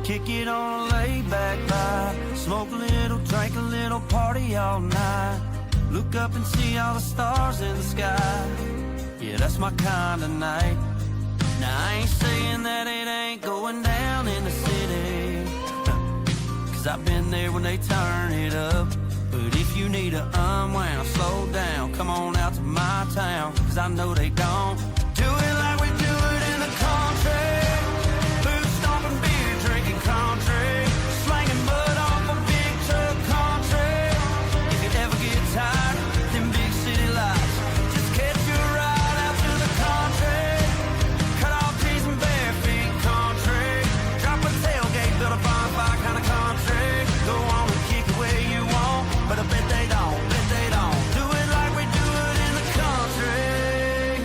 Kick it on a laid-back vibe. Smoke a little, drink a little, party all night. Look up and see all the stars in the sky. Yeah, that's my kind of night. Now I ain't saying that it ain't going down in the city, cause I've been there when they turn it up. But if you need to unwound, slow down, come on out to my town, cause I know they don't do it like we do it in the country. Boot stomping, beer drinking country, slanging mud off a big truck country. If you ever get tired of them big city lights, just catch your ride out to the country. Cut off tees and bare feet country. Drop a tailgate, build a bonfire kind of country. Go on and kick it where you want, but I bet they don't, do it like we do it in the country.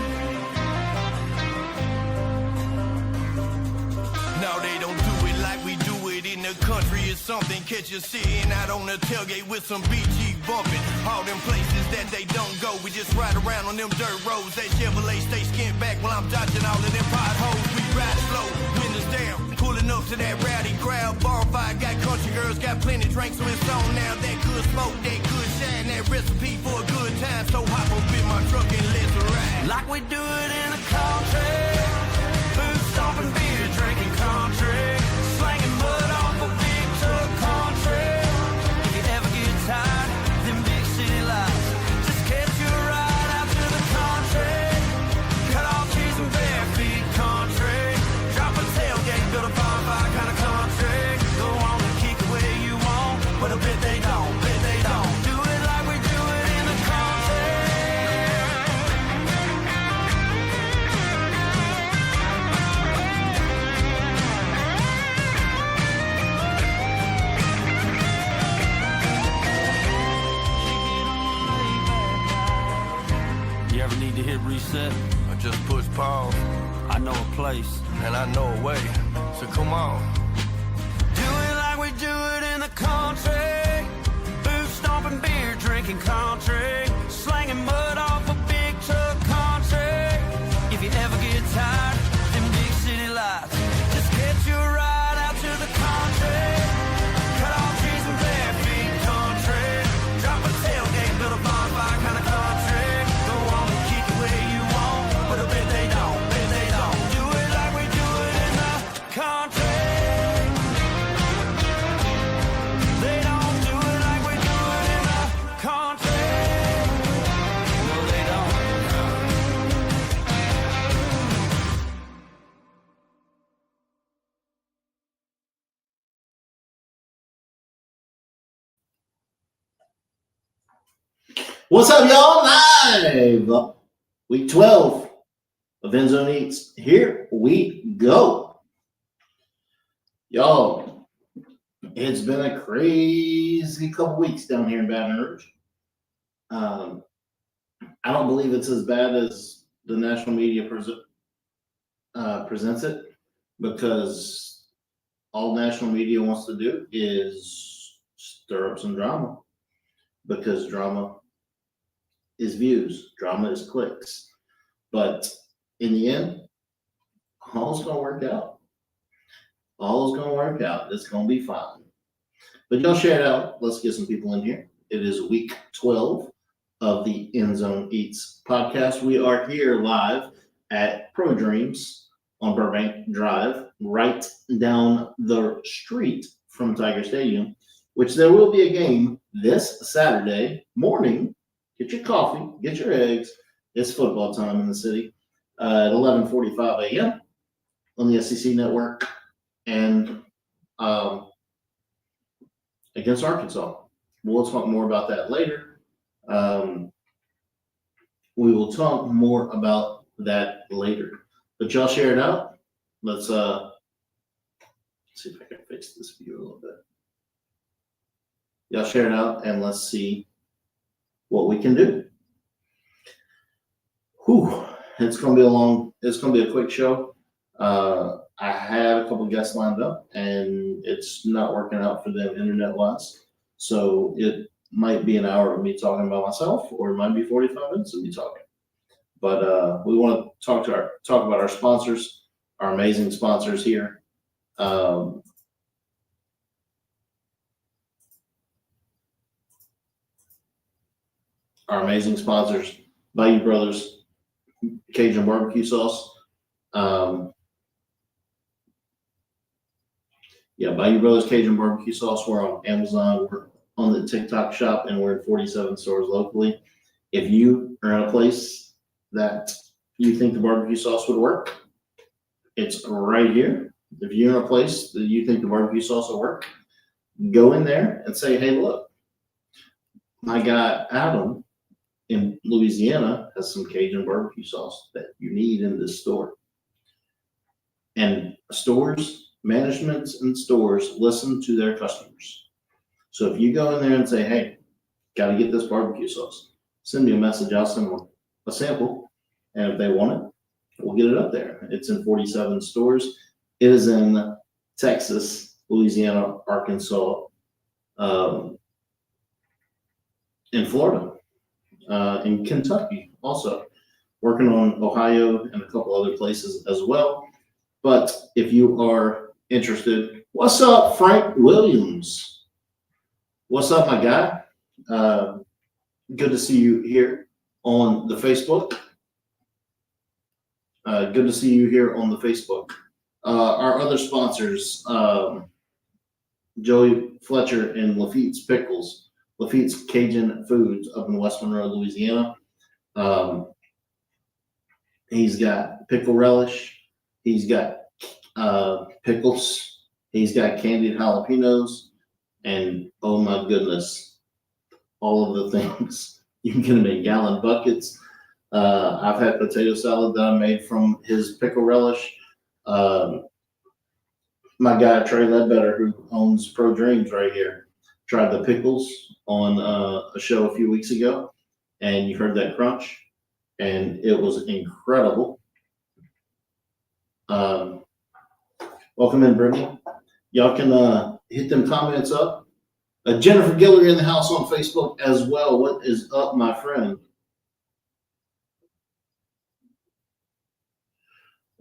No, they don't do it like we do it in the country. It's something, catch you sitting out on the tailgate with some BG bumping. All them places that they don't go, we just ride around on them dirt roads. That Chevrolet stay skinned back while I'm dodging all of them potholes. We ride slow, windows down, pulling up to that rowdy crowd. Bonfire, got country girls, got plenty drinks, so it's on now. That good smoke, that good shine, that recipe for a good time. So hop up in my truck and let's ride. Like we do it in the country. Boot stomping, beer drinking country, slanging mud off a big truck country. If you ever get tired of them big city lights, just catch your ride out to the country. Cut off trees and bare feet country. Drop a tailgate, build a bonfire kind of country. Go on and kick it where you want, but I bet they don't, do it like we do it in the country. You ever need to hit reset? I just push pause, I know a place. and I know a way, so come on. Do it like we do it in the country. Boot stomping, beer drinking country, slanging mud off a big truck country. If you ever get tired of them big city lights, just catch your ride out to the country. Cut off trees and bare feet country. Drop a tailgate, build a bonfire kind of country. Go on and kick it where you want, but I bet they don't, do it like we do it in the country. They don't do it like we do it in the country. No, they don't. What's up, y'all? Live week 12 of End Zone Eats. Here we go. Y'all, it's been a crazy couple weeks down here in Baton Rouge. I don't believe it's as bad as the national media presents it, because all national media wants to do is stir up some drama, because drama is views, drama is clicks. But in the end, all's gonna work out. All's gonna work out. It's gonna be fine. But y'all share it out. Let's get some people in here. It is week 12 of the End Zone Eats podcast. We are here live at Pro Dreams on Burbank Drive, right down the street from Tiger Stadium, which there will be a game this Saturday morning. Get your coffee, get your eggs. It's football time in the city at 11:45 a.m. on the SEC network, and against Arkansas. We'll talk more about that later. We will talk more about that later. But y'all share it out. Let's see if I can fix this view a little bit. Y'all share it out and let's see what we can do. Whew, it's gonna be a quick show. I had a couple of guests lined up and it's not working out for them internet wise. So it might be an hour of me talking about myself, or it might be 45 minutes of me talking. But we want to talk about our sponsors, our amazing sponsors here. our amazing sponsors, Bayou Brothers Cajun Barbecue Sauce. Bayou Brothers Cajun Barbecue Sauce. We're on Amazon. We're on the TikTok shop, and we're in 47 stores locally. If you are in a place that you think the barbecue sauce would work, it's right here. If you're in a place that you think the barbecue sauce will work, go in there and say, hey, look, my guy Adam in Louisiana has some Cajun barbecue sauce that you need in this store. And stores, managements and stores listen to their customers. So if you go in there and say, hey, got to get this barbecue sauce, send me a message. I'll send them a sample. And if they want it, we'll get it up there. It's in 47 stores. It is in Texas, Louisiana, Arkansas, in Florida, in Kentucky also. Working on Ohio and a couple other places as well. But if you are interested, what's up, Frank Williams? What's up, my guy? Good to see you here on the Facebook. Good to see you here on the Facebook. Our other sponsors, Joey Fletcher and Lafitte's Pickles, Lafitte's Cajun Foods up in West Monroe, Louisiana. He's got pickle relish. He's got pickles. He's got candied jalapenos. And oh my goodness, all of the things. You can get them in gallon buckets. I've had potato salad that I made from his pickle relish. My guy, Trey Ledbetter, who owns Pro Dreams right here, tried the pickles on a show a few weeks ago. And you heard that crunch. And it was incredible. Welcome in, Brittany. Y'all can hit them comments up. Jennifer Guillory in the house on Facebook as well. What is up, my friend?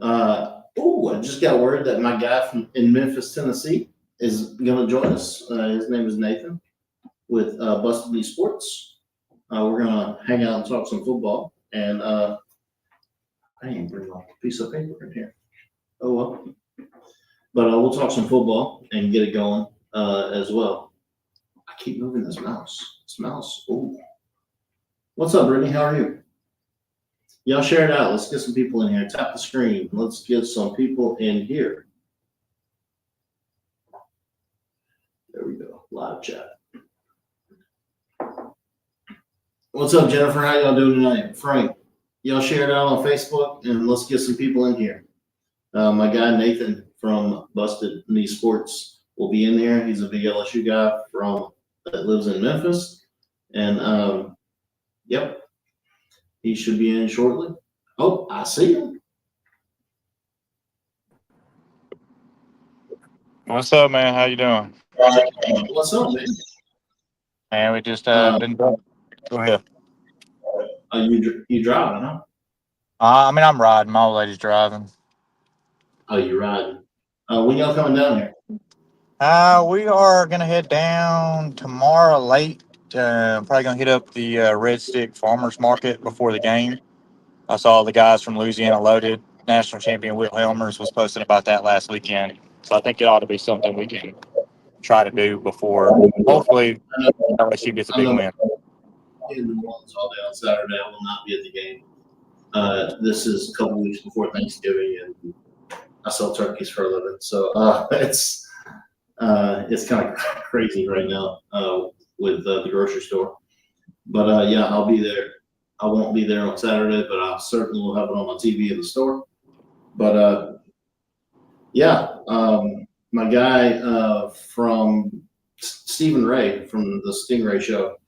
I just got word that my guy in Memphis, Tennessee is going to join us. His name is Nathan with Busted Knee Sports. We're going to hang out and talk some football. And I didn't bring a piece of paper in here. Oh, well. But we'll talk some football and get it going as well. I keep moving this mouse. This mouse. Oh. What's up, Brittany? How are you? Y'all share it out. Let's get some people in here. Tap the screen. Let's get some people in here. There we go. Live chat. What's up, Jennifer? How y'all doing tonight? Frank, y'all share it out on Facebook and let's get some people in here. My guy, Nathan from Busted Knee Sports will be in there. He's a big LSU guy that lives in Memphis. And, yep. He should be in shortly. Oh, I see him. What's up, man? How you doing? What's up, man? Man, we just been. Go ahead. You driving, huh? I mean, I'm riding. My old lady's driving. Oh, you're riding. When y'all coming down here? We are gonna head down tomorrow late. Probably gonna hit up the Red Stick Farmers Market before the game. I saw the guys from Louisiana Loaded, national champion Will Helmers was posting about that last weekend. So I think it ought to be something we can try to do before. Hopefully, LSU gets a big win. In New Orleans all day on Saturday. I will not be at the game. This is a couple weeks before Thanksgiving, and I sell turkeys for a living, so it's kind of crazy right now with the grocery store. But yeah, I'll be there. I won't be there on Saturday, but I certainly will have it on my TV in the store. But yeah, my guy from Stephen Ray from the Stingray Show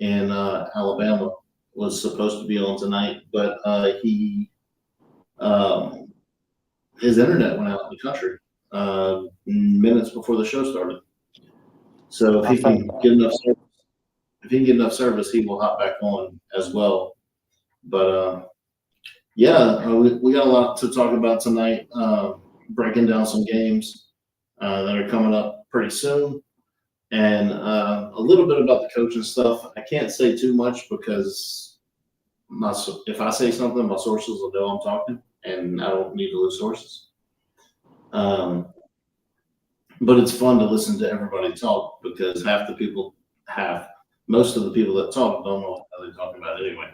in Alabama was supposed to be on tonight, but his internet went out in the country minutes before the show started. So if he can get enough service, he will hop back on as well. But yeah, we got a lot to talk about tonight. Breaking down some games that are coming up pretty soon, And a little bit about the coaching stuff. I can't say too much because if I say something, my sources will know I'm talking, and I don't need to lose sources. But it's fun to listen to everybody talk because most of the people that talk don't know what they're talking about anyway.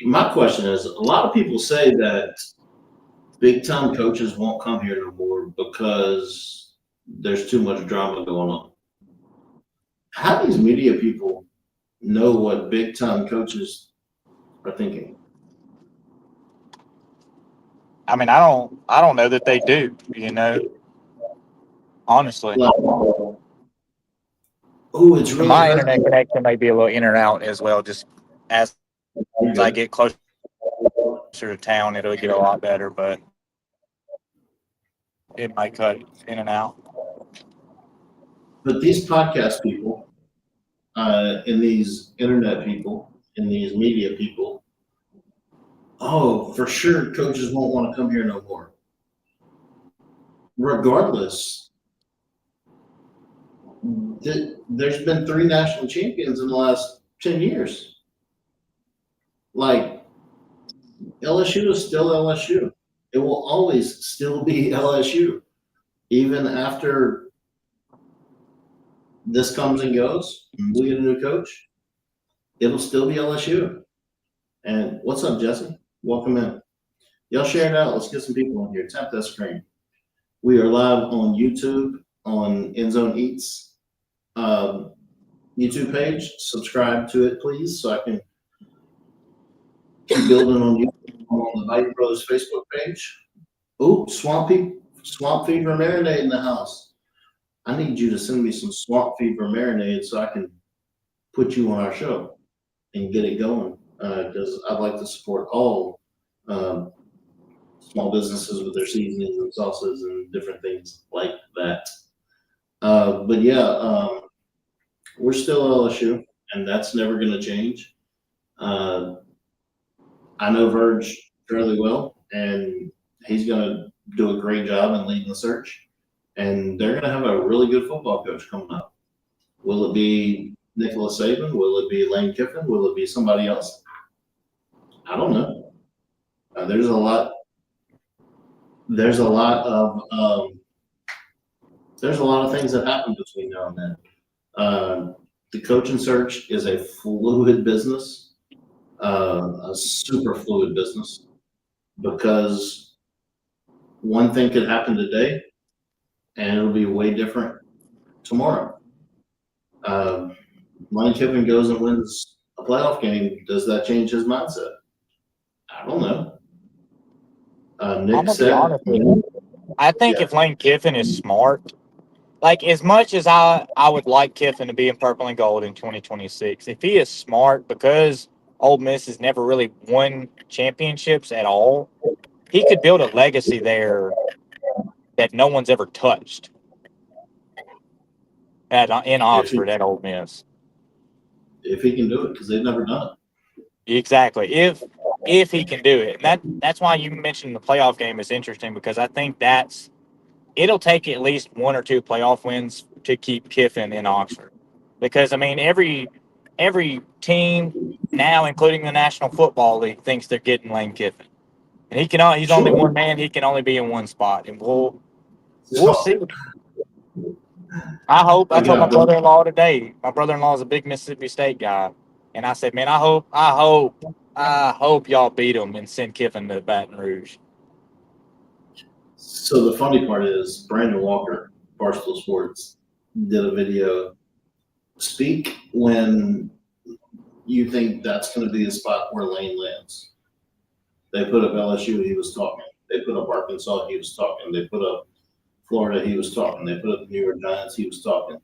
My question is, a lot of people say that big time coaches won't come here no more because there's too much drama going on. How do these media people know what big time coaches are thinking? I mean, I don't know that they do, honestly. Like, oh, it's really My internet connection may be a little in and out as well. Just as I get closer to town, it'll get a lot better, but it might cut in and out. But these podcast people, and these internet people, and these media people, oh, for sure, coaches won't want to come here no more. Regardless, there's been 3 national champions in the last 10 years. Like, LSU is still LSU. It will always still be LSU. Even after this comes and goes, we get a new coach, it'll still be LSU. And what's up, Jesse? Welcome in. Y'all share it out. Let's get some people in here. Tap that screen. We are live on YouTube, on Endzone Eats YouTube page. Subscribe to it, please, so I can keep building on YouTube. I'm on the Biden Brothers Facebook page. Oh, Swamp Fever Marinade in the house. I need you to send me some Swamp Fever Marinade so I can put you on our show and get it going, because I'd like to support all small businesses with their seasonings and sauces and different things like that. But yeah, we're still LSU, and that's never going to change. I know Verge fairly well, and he's going to do a great job in leading the search. And they're going to have a really good football coach coming up. Will it be Nicholas Saban? Will it be Lane Kiffin? Will it be somebody else? I don't know. There's a lot of things that happen between now and then. The coaching search is a fluid business, a super fluid business, because one thing could happen today and it'll be way different tomorrow. Lane Kiffin goes and wins a playoff game. Does that change his mindset? I don't know. Nick I'm gonna said, be honest with you. I think if Lane Kiffin is smart, like as much as I would like Kiffin to be in purple and gold in 2026, if he is smart, because Ole Miss has never really won championships at all, he could build a legacy there that no one's ever touched in Oxford at Ole Miss. If he can do it, because they've never done it. Exactly. If he can do it. And that's why you mentioned the playoff game is interesting, because I think it'll take at least 1 or 2 playoff wins to keep Kiffin in Oxford. Because I mean every team now, including the National Football League, thinks they're getting Lane Kiffin. And he's only one man, he can only be in one spot. And we'll see. I hope. I told my brother-in-law today. My brother-in-law is a big Mississippi State guy, and I said, "Man, I hope y'all beat them and send Kiffin to Baton Rouge." So the funny part is, Brandon Walker, Barstool Sports, did a video. Speak when you think that's going to be the spot where Lane lands. They put up LSU, he was talking. They put up Arkansas, he was talking. They put up Florida, he was talking. They put up the New York Giants, he was talking.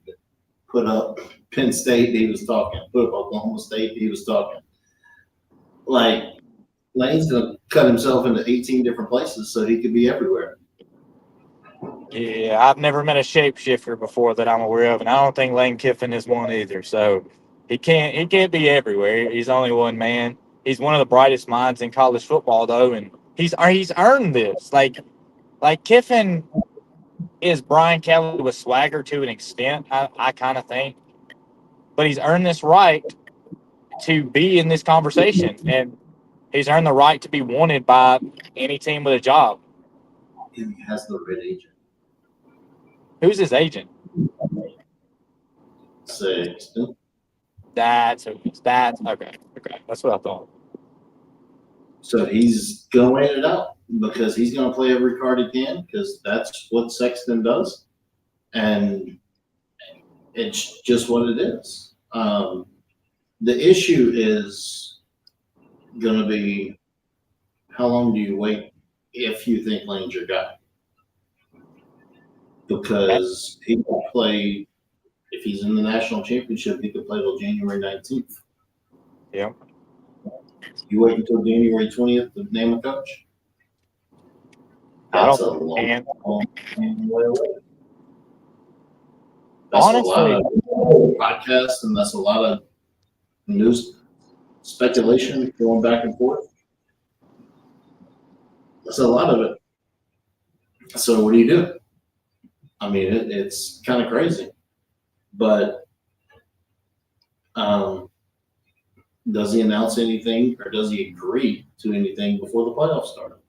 Put up Penn State, he was talking. Put up Oklahoma State, he was talking. Like, Lane's going to cut himself into 18 different places so he could be everywhere. Yeah, I've never met a shapeshifter before that I'm aware of, and I don't think Lane Kiffin is one either. So he can't be everywhere. He's only one man. He's one of the brightest minds in college football, though, and he's earned this. Like Kiffin, is Brian Kelly with swagger to an extent, I kind of think. But he's earned this right to be in this conversation, and he's earned the right to be wanted by any team with a job. He has the red agent. Who's his agent? Sexton. That's okay. Okay, that's what I thought. So he's going to wait it out because he's going to play every card he can because that's what Sexton does. And it's just what it is. The issue is going to be how long do you wait if you think Lane's your guy? Because he will play, if he's in the national championship, he could play till January 19th. Yeah. You wait until January 20th to name a coach? I That's don't a long and way away. That's honestly, a lot of podcasts and that's a lot of news speculation going back and forth. That's a lot of it. So what do you do? I mean, it's kind of crazy, but does he announce anything or does he agree to anything before the playoffs start?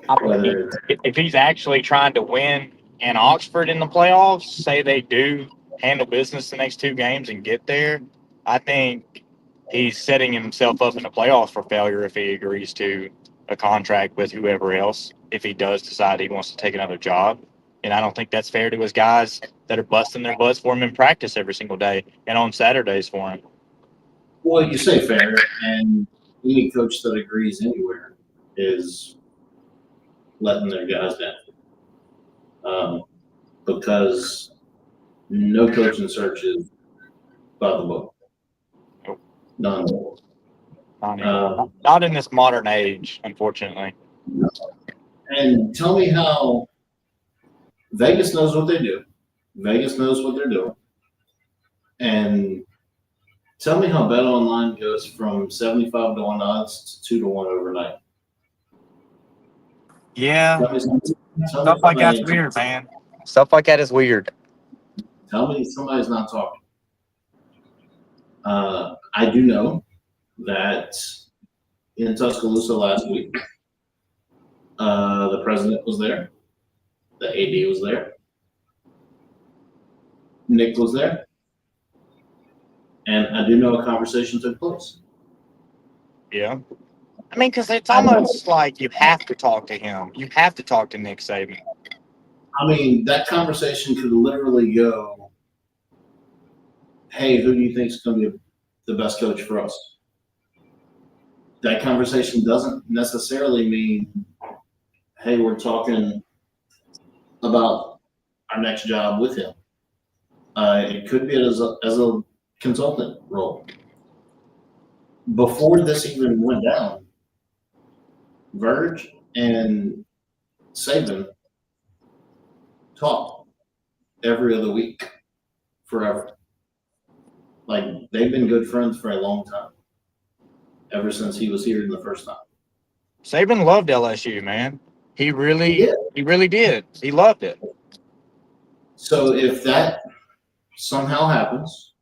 if he's actually trying to win in Oxford in the playoffs, say they do handle business the next two games and get there, I think he's setting himself up in the playoffs for failure if he agrees to a contract with whoever else, if he does decide he wants to take another job. And I don't think that's fair to his guys that are busting their butts for him in practice every single day and on Saturdays for him. Well, you say fair, and any coach that agrees anywhere is letting their guys down. Because no coaching search is by the book. Nope. None. Not in this modern age, unfortunately. And tell me how Vegas knows what they do. Vegas knows what they're doing. And tell me how Bet Online goes from 75 to 1 odds to 2 to 1 overnight. Yeah. Stuff like that's weird, man. Stuff like that is weird. Tell me somebody's not talking. I do know that in Tuscaloosa last week, the president was there. The AD was there. Nick was there. And I do know a conversation took place. Yeah. I mean, because it's almost like you have to talk to him. You have to talk to Nick Saban. I mean, that conversation could literally go, hey, who do you think is going to be the best coach for us? That conversation doesn't necessarily mean, hey, we're talking about our next job with him. It could be as a consultant role. Before this even went down, Verge and Saban talk every other week forever. Like, they've been good friends for a long time, ever since he was here the first time. Saban loved LSU, man. He really did. He loved it. So if that somehow happens,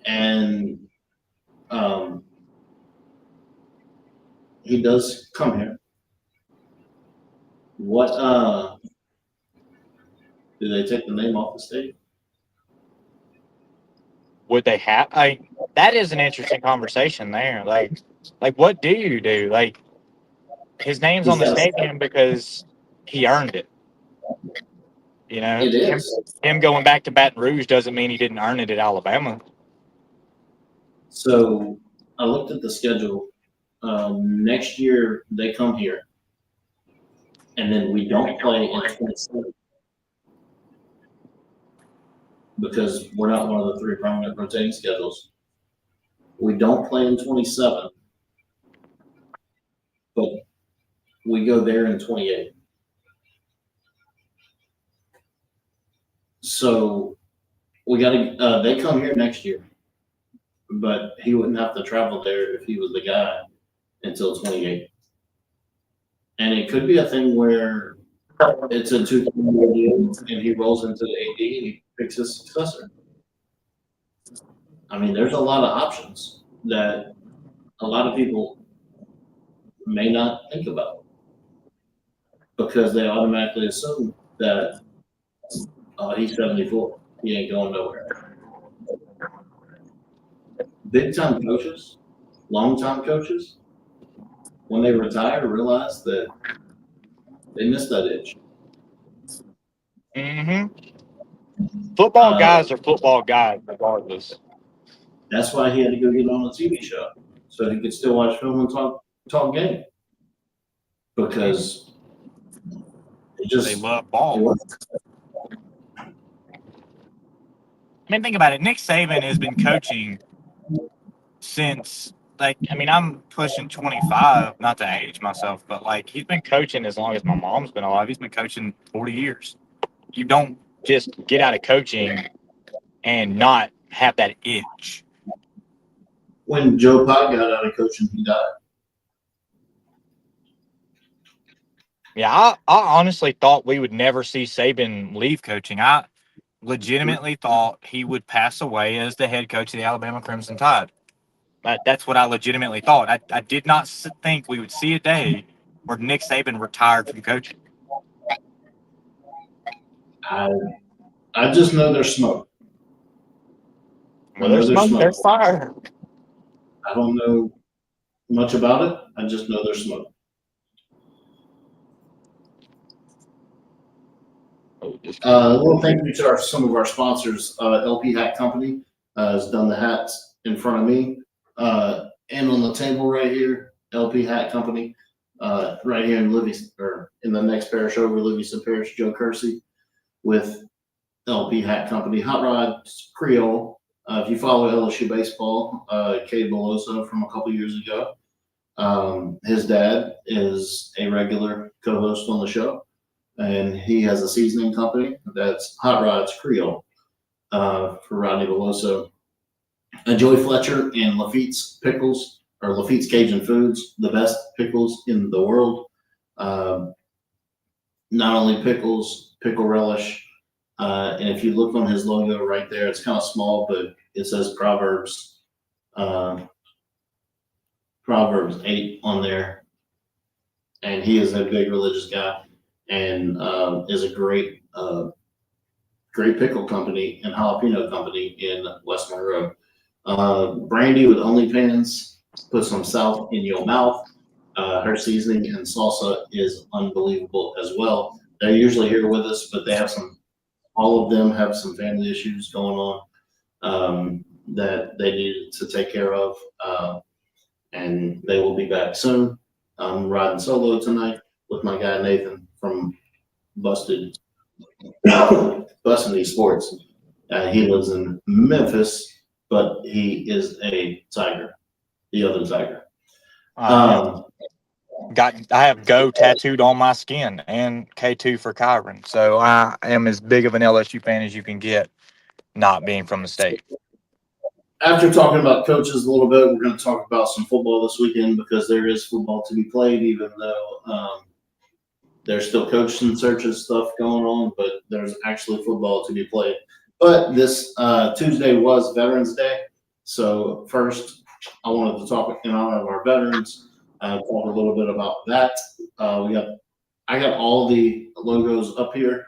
and he does come here, what do they take the name off the state? Would they have? That is an interesting conversation there. Like, what do you do? Like, his name's on the stadium because he earned it. You know, It is. Him going back to Baton Rouge doesn't mean he didn't earn it at Alabama. So I looked at the schedule. Next year they come here, and then we don't play in 27 because we're not one of the 3 permanent rotating schedules. We don't play in 27, but we go there in 28. So we got to. They come here next year, but he wouldn't have to travel there if he was the guy until 28. And it could be a thing where it's a 2-3 year deal and he rolls into the AD and he picks his successor. I mean, there's a lot of options that a lot of people may not think about because they automatically assume that he's 74. He ain't going nowhere. Big time coaches, long time coaches, when they retire, realize that they missed that itch. Football guys are football guys, regardless. That's why he had to go get on a TV show so he could still watch film and talk game. Because it just They love ball. I mean, think about it. Nick Saban has been coaching since, I'm pushing 25, not to age myself, but he's been coaching as long as my mom's been alive. He's been coaching 40 years. You don't just get out of coaching and not have that itch. When Joe Pye got out of coaching, he died. Yeah, I honestly thought we would never see Saban leave coaching. I legitimately thought he would pass away as the head coach of the Alabama Crimson Tide. That's what I legitimately thought. I did not think we would see a day where Nick Saban retired from coaching. I just know there's smoke. Well, there's smoke, there's fire. I don't know much about it. I just know there's smoke. A little thank you to some of our sponsors. LP Hat Company has done the hats in front of me and on the table right here. LP Hat Company right here in Livingston, or in the next parish over, Livingston Parish. Joe Kersey with LP Hat Company. Hot Rod Creole. If you follow LSU baseball, Cade Beloso from a couple years ago, his dad is a regular co-host on the show. And he has a seasoning company that's Hot Rods Creole for Rodney Beloso. Joey Fletcher and Lafitte's Pickles, or Lafitte's Cajun Foods, the best pickles in the world. Not only pickles, pickle relish. And if you look on his logo right there, it's kind of small, but it says Proverbs 8 on there. And he is a big religious guy. And is a great pickle company and jalapeno company in West Monroe. Brandy with OnlyPans, put some salt in your mouth. Her seasoning and salsa is unbelievable as well. They're usually here with us, but they have all of them have some family issues going on that they need to take care of. And they will be back soon. I'm riding solo tonight with my guy Nathan from Busted Esports. He lives in Memphis, but he is a Tiger, the other Tiger. I have Go tattooed on my skin and K2 for Kyron. So I am as big of an LSU fan as you can get, not being from the state. After talking about coaches a little bit, we're going to talk about some football this weekend because there is football to be played, even though there's still coaching searches stuff going on, but there's actually football to be played. But this Tuesday was Veterans Day. So first, I wanted to talk in honor of our veterans, talk a little bit about that. I got all the logos up here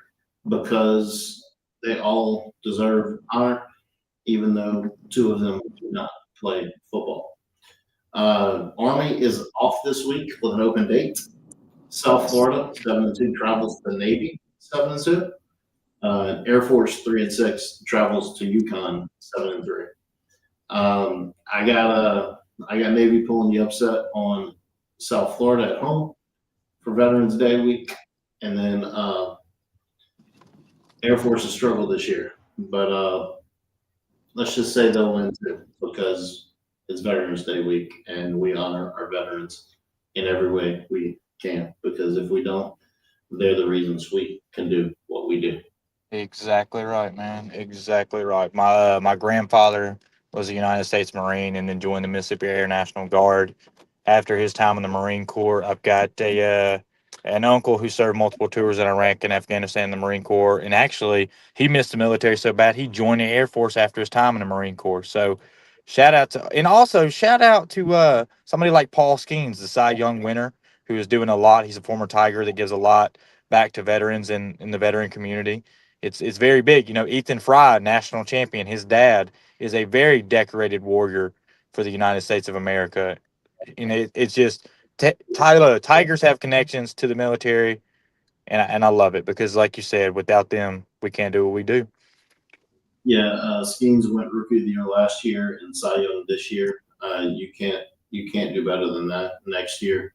because they all deserve honor, even though two of them do not play football. Army is off this week with an open date. South Florida 7-2 travels to the Navy 7-2. Air Force 3-6 travels to UConn 7-3. I got Navy pulling the upset on South Florida at home for Veterans Day week, and then Air Force has struggled this year, but let's just say they'll win too because it's Veterans Day week and we honor our veterans in every way we can, because if we don't, they're the reasons we can do what we do. Exactly right, man. Exactly right. My grandfather was a United States Marine and then joined the Mississippi Air National Guard. After his time in the Marine Corps, I've got a an uncle who served multiple tours in Iraq and Afghanistan in the Marine Corps. And actually, he missed the military so bad, he joined the Air Force after his time in the Marine Corps. So shout out to somebody like Paul Skeens, the Cy Young winner, who is doing a lot. He's a former Tiger that gives a lot back to veterans in the veteran community. It's very big. You know, Ethan Fry, national champion, his dad is a very decorated warrior for the United States of America. And it's just Tyler, Tigers have connections to the military, and I love it because, like you said, without them, we can't do what we do. Yeah, Skeens went Rookie of the Year last year and Cy Young this year. You can't do better than that next year.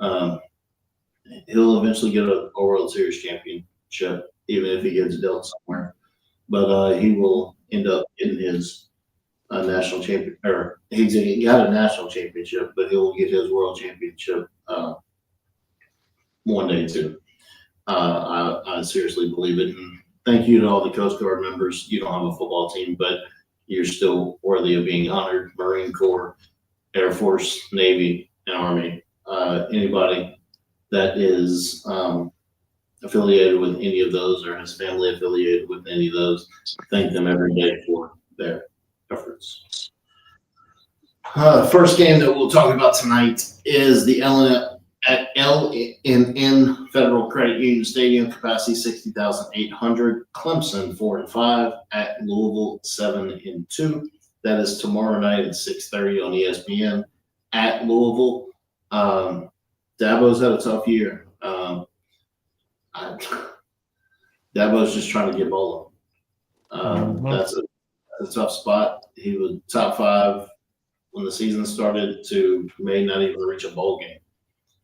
He'll eventually get a World Series championship, even if he gets dealt somewhere. But he will end up getting his national champion, or he got a national championship, but he'll get his world championship one day too. I seriously believe it. And thank you to all the Coast Guard members. You don't have a football team, but you're still worthy of being honored. Marine Corps, Air Force, Navy, and Army. Anybody that is affiliated with any of those or has family affiliated with any of those, thank them every day for their efforts. First game that we'll talk about tonight is the LNN Federal Credit Union Stadium, capacity 60,800. Clemson 4-5 at Louisville 7-2. That is tomorrow night at 6:30 on ESPN at Louisville. Dabo's had a tough year. Dabo's just trying to get bowling. That's a tough spot. He was top 5 when the season started to may not even reach a bowl game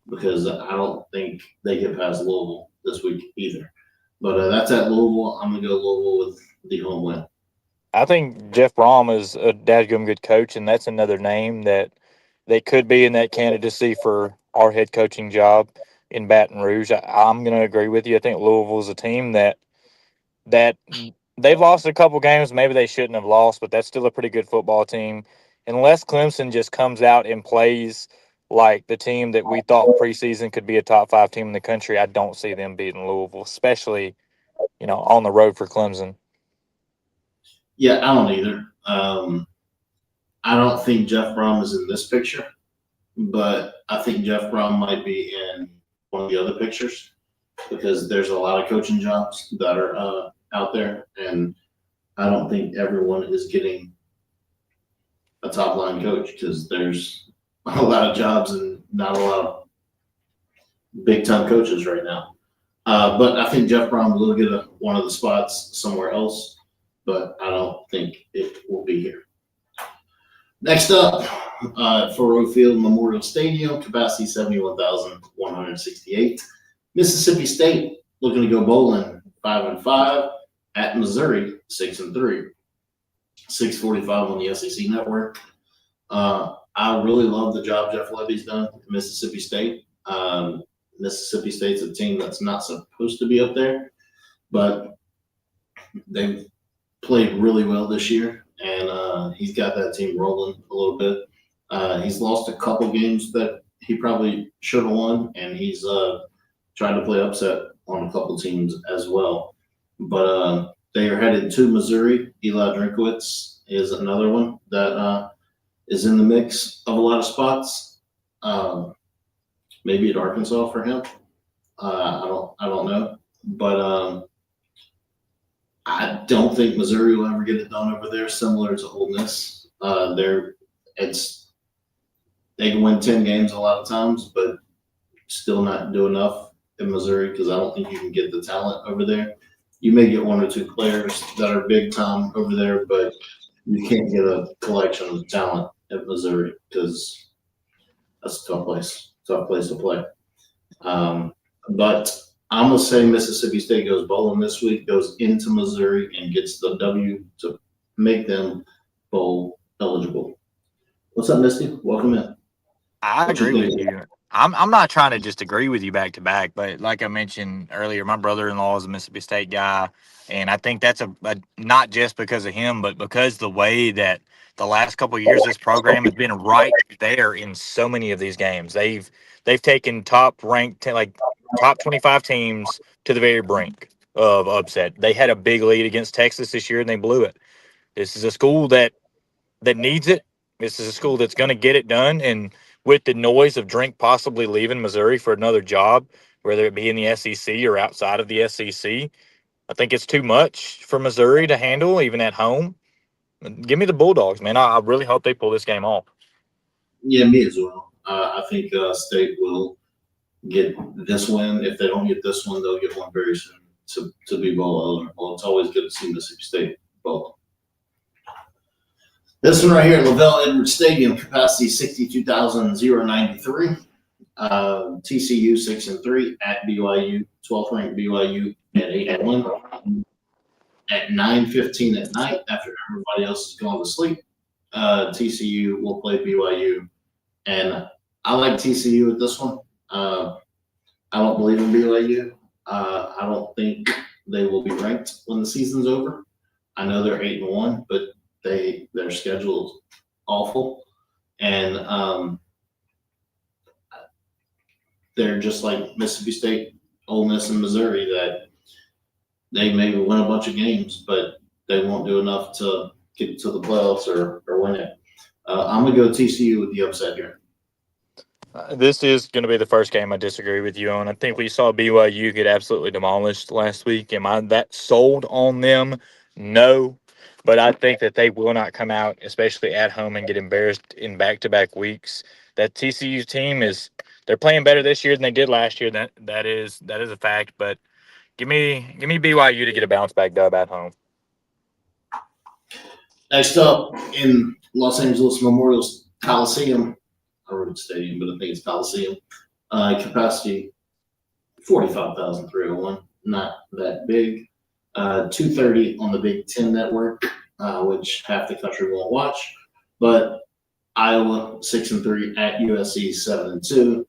because I don't think they get past Louisville this week either. But that's at Louisville. I'm going to go Louisville with the home win. I think Jeff Brom is a dadgum good coach, and that's another name that they could be in that candidacy for our head coaching job in Baton Rouge. I'm going to agree with you. I think Louisville is a team that they've lost a couple games. Maybe they shouldn't have lost, but that's still a pretty good football team. Unless Clemson just comes out and plays like the team that we thought preseason could be a top 5 team in the country, I don't see them beating Louisville, especially, on the road for Clemson. Yeah, I don't either. I don't think Jeff Brom is in this picture, but I think Jeff Brom might be in one of the other pictures because there's a lot of coaching jobs that are out there, and I don't think everyone is getting a top line coach because there's a lot of jobs and not a lot of big time coaches right now. But I think Jeff Brom will get one of the spots somewhere else, but I don't think it will be here. Next up, Faurot Field Memorial Stadium, capacity 71,168. Mississippi State looking to go bowling 5-5 at Missouri 6-3. 6:45 on the SEC network. I really love the job Jeff Levy's done at Mississippi State. Mississippi State's a team that's not supposed to be up there, but they've played really well this year, and he's got that team rolling a little bit. He's lost a couple games that he probably should have won, and he's trying to play upset on a couple teams as well. But they are headed to Missouri. Eli Drinkwitz is another one that is in the mix of a lot of spots. Maybe at Arkansas for him. I don't know, but I don't think Missouri will ever get it done over there. Similar to Ole Miss, they can win 10 games a lot of times, but still not do enough in Missouri because I don't think you can get the talent over there. You may get 1 or 2 players that are big time over there, but you can't get a collection of talent at Missouri because that's a tough place to play. But I'm going to say Mississippi State goes bowling this week, goes into Missouri, and gets the W to make them bowl eligible. What's up, Misty? Welcome in. I agree with you. I'm not trying to just agree with you back to back, but like I mentioned earlier, my brother-in-law is a Mississippi State guy, and I think that's a not just because of him, but because the way that the last couple of years this program has been right there in so many of these games. They've taken top ranked, like top 25 teams to the very brink of upset. They had a big lead against Texas this year, and they blew it. This is a school that needs it. This is a school that's going to get it done. And with the noise of Drink possibly leaving Missouri for another job, whether it be in the SEC or outside of the SEC, I think it's too much for Missouri to handle, even at home. Give me the Bulldogs, man. I really hope they pull this game off. Yeah, me as well. I think State will get this win. If they don't get this one, they'll get one very soon to be bowl eligible. It's always good to see Mississippi State bowl. This one right here, Lavelle Edwards Stadium, capacity 62,093. TCU 6-3 at BYU, 12th ranked BYU at 8-1. At 9:15 at night, after everybody else has gone to sleep, TCU will play BYU, and I like TCU with this one. I don't believe in BYU. I don't think they will be ranked when the season's over. I know they're 8-1, but their schedule is awful, and they're just like Mississippi State, Ole Miss, and Missouri that they maybe win a bunch of games, but they won't do enough to get to the playoffs or win it. I'm going to go TCU with the upset here. This is going to be the first game I disagree with you on. I think we saw BYU get absolutely demolished last week. Am I that sold on them? No. But I think that they will not come out, especially at home, and get embarrassed in back-to-back weeks. That TCU team they're playing better this year than they did last year. That is a fact. But give me BYU to get a bounce back dub at home. Next up in Los Angeles Memorial Coliseum, I wrote stadium, but I think it's Coliseum. Capacity 45,301, not that big. 2:30 on the Big Ten Network, which half the country won't watch. But Iowa 6-3 at USC 7-2.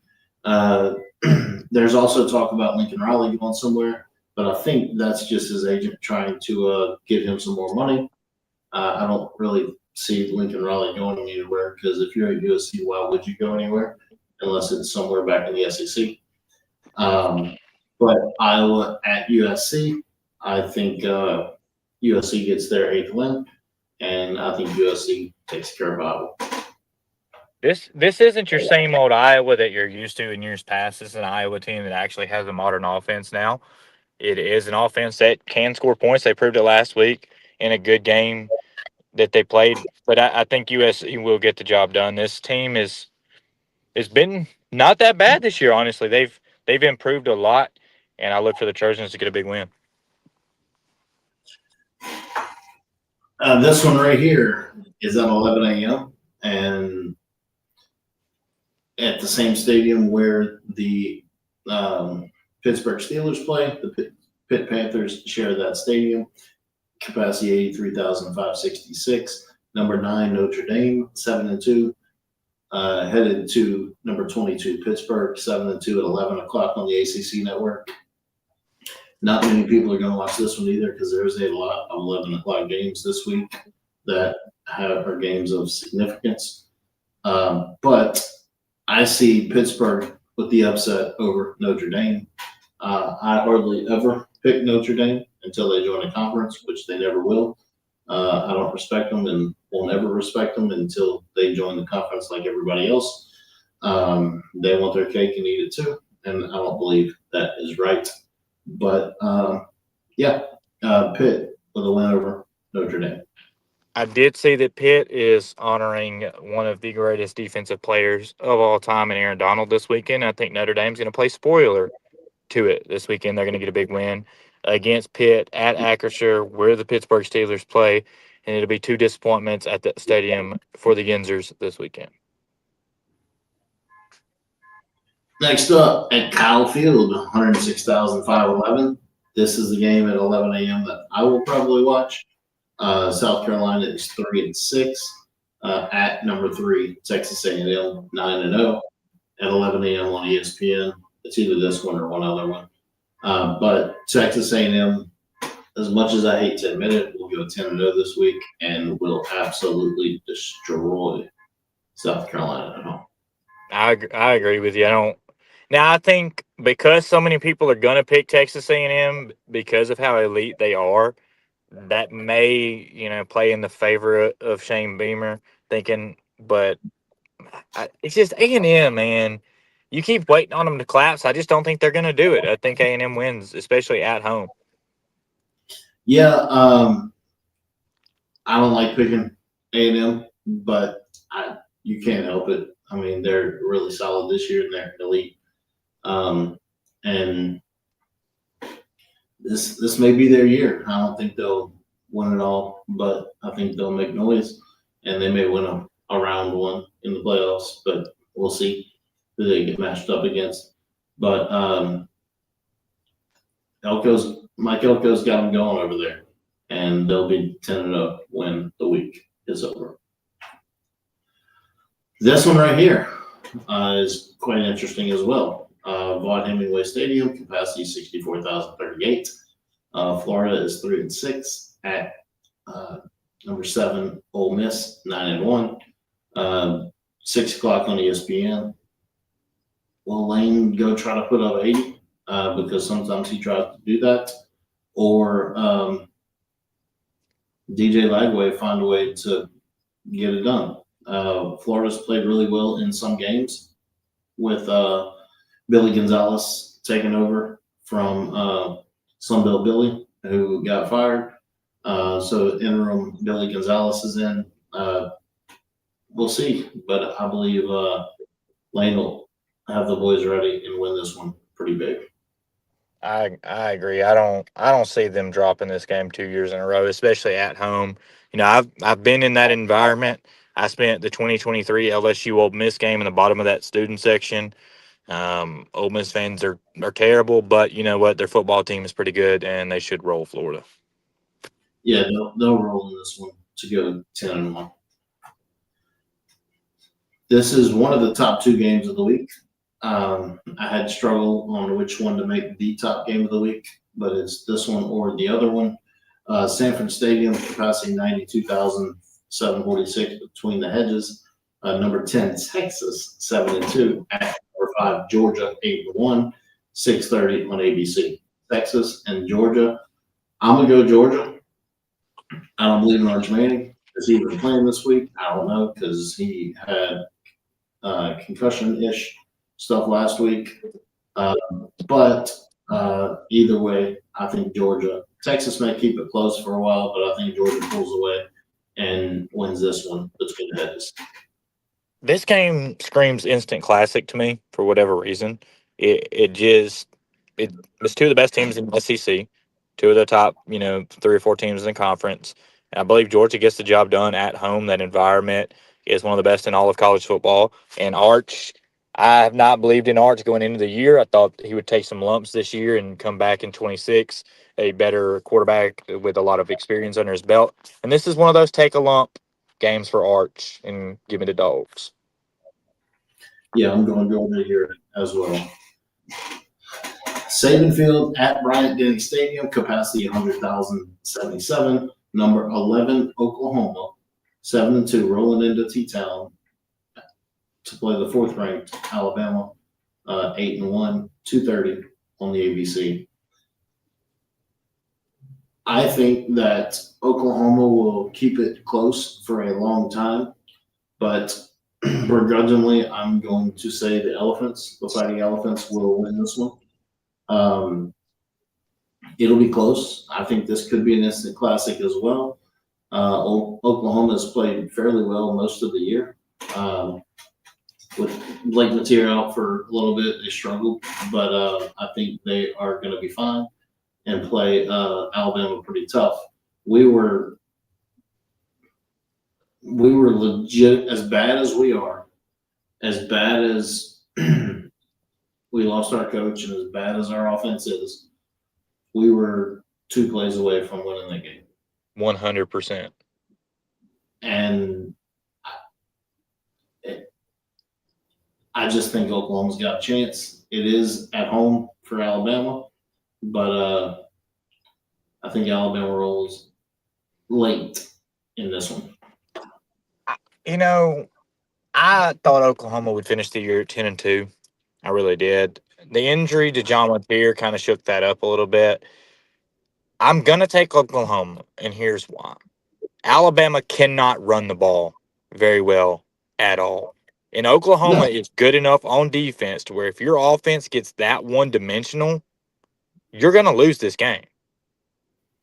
There's also talk about Lincoln Riley going somewhere, but I think that's just his agent trying to give him some more money. I don't really see Lincoln Riley going anywhere because if you're at USC, why would you go anywhere unless it's somewhere back in the SEC? But Iowa at USC, I think USC gets their 8th win, and I think USC takes care of Iowa. This isn't your same old Iowa that you're used to in years past. This is an Iowa team that actually has a modern offense now. It is an offense that can score points. They proved it last week in a good game that they played. But I think USC will get the job done. This team has been not that bad this year, honestly. They've improved a lot, and I look for the Trojans to get a big win. This one right here is at 11 a.m. and at the same stadium where the Pittsburgh Steelers play. The Pitt Panthers share that stadium. Capacity 83,566. Number 9 Notre Dame 7-2. Headed to number 22 Pittsburgh 7-2 at 11 o'clock on the ACC network. Not many people are going to watch this one either because there's a lot of 11 o'clock games this week that are games of significance. But I see Pittsburgh with the upset over Notre Dame. I hardly ever pick Notre Dame until they join a conference, which they never will. I don't respect them and will never respect them until they join the conference like everybody else. They want their cake and eat it too, and I don't believe that is right. But, Pitt with a win over Notre Dame. I did see that Pitt is honoring one of the greatest defensive players of all time in Aaron Donald this weekend. I think Notre Dame's going to play spoiler to it this weekend. They're going to get a big win against Pitt at Acrisure, where the Pittsburgh Steelers play, and it'll be 2 disappointments at that stadium for the Yinzers this weekend. Next up at Kyle Field, 106,511. This is the game at 11 a.m. that I will probably watch. South Carolina is 3-6 at number 3 Texas A&M 9-0 at 11 a.m. on ESPN. It's either this one or one other one. But Texas A&M, as much as I hate to admit it, will go 10-0 this week and will absolutely destroy South Carolina at home. I agree with you. I think because so many people are going to pick Texas A&M because of how elite they are, that may, play in the favor of Shane Beamer thinking, but it's just A&M, man. You keep waiting on them to collapse. I just don't think they're going to do it. I think A&M wins, especially at home. Yeah, I don't like picking A&M, but you can't help it. I mean, they're really solid this year and they're elite. And this may be their year. I don't think they'll win it all, but I think they'll make noise, and they may win a round one in the playoffs. But we'll see who they get matched up against. But Mike Elko's got them going over there, and they'll be 10-0 when the week is over. This one right here is quite interesting as well. Vaught Hemingway Stadium, capacity 64,038. Florida is 3-6 at number 7, Ole Miss 9-1. 6 o'clock on ESPN. Will Lane go try to put up 80? Because sometimes he tries to do that, or DJ Lagway find a way to get it done. Florida's played really well in some games with Billy Gonzalez taking over from Sunbelt Billy, who got fired. So interim Billy Gonzalez is in. We'll see, but I believe Lane will have the boys ready and win this one pretty big. I agree. I don't see them dropping this game 2 years in a row, especially at home. I've been in that environment. I spent the 2023 LSU Ole Miss game in the bottom of that student section. Ole Miss fans are terrible, but you know what? Their football team is pretty good, and they should roll Florida. Yeah, they'll roll in this one to go 10-1. This is one of the top 2 games of the week. I had struggled on which one to make the top game of the week, but it's this one or the other one. Sanford Stadium, capacity 92,746 between the hedges. Number 10, Texas, 7-2. At number 5, Georgia, 8-1. 6:30 on ABC. Texas and Georgia. I'm gonna go Georgia. I don't believe in Arch Manning. Is he even playing this week? I don't know, because he had concussion-ish stuff last week. But either way, I think Georgia. Texas may keep it close for a while, but I think Georgia pulls away and wins this one between the hedges. This game screams instant classic to me for whatever reason. It was 2 of the best teams in the SEC, 2 of the top 3 or 4 teams in the conference. And I believe Georgia gets the job done at home. That environment is one of the best in all of college football. And Arch, I have not believed in Arch going into the year. I thought he would take some lumps this year and come back in 26, a better quarterback with a lot of experience under his belt. And this is one of those take a lump games for Arch, and give me the Dogs. Yeah, I'm going Georgia here as well. Saban Field at Bryant-Denny Stadium, capacity 100,077. Number 11, Oklahoma, 7-2, rolling into T-Town to play the 4th-ranked Alabama, 8-1, 2:30 on the ABC. I think that Oklahoma will keep it close for a long time, but begrudgingly, I'm going to say the Fighting Elephants, will win this one. It'll be close. I think this could be an instant classic as well. Oklahoma has played fairly well most of the year. With Blake Material out for a little bit, they struggled, but I think they are going to be fine and play Alabama pretty tough. We were legit, as bad as we are, as bad as we lost our coach, and as bad as our offense is, we were 2 plays away from winning that game. 100%. And I just think Oklahoma's got a chance. It is at home for Alabama, but I think Alabama rolls late in this one. I thought Oklahoma would finish the year 10-2. I really did. The injury to John Lapeer kind of shook that up a little bit. I'm going to take Oklahoma, and here's why. Alabama cannot run the ball very well at all. And Oklahoma No, is good enough on defense to where if your offense gets that one dimensional, you're going to lose this game.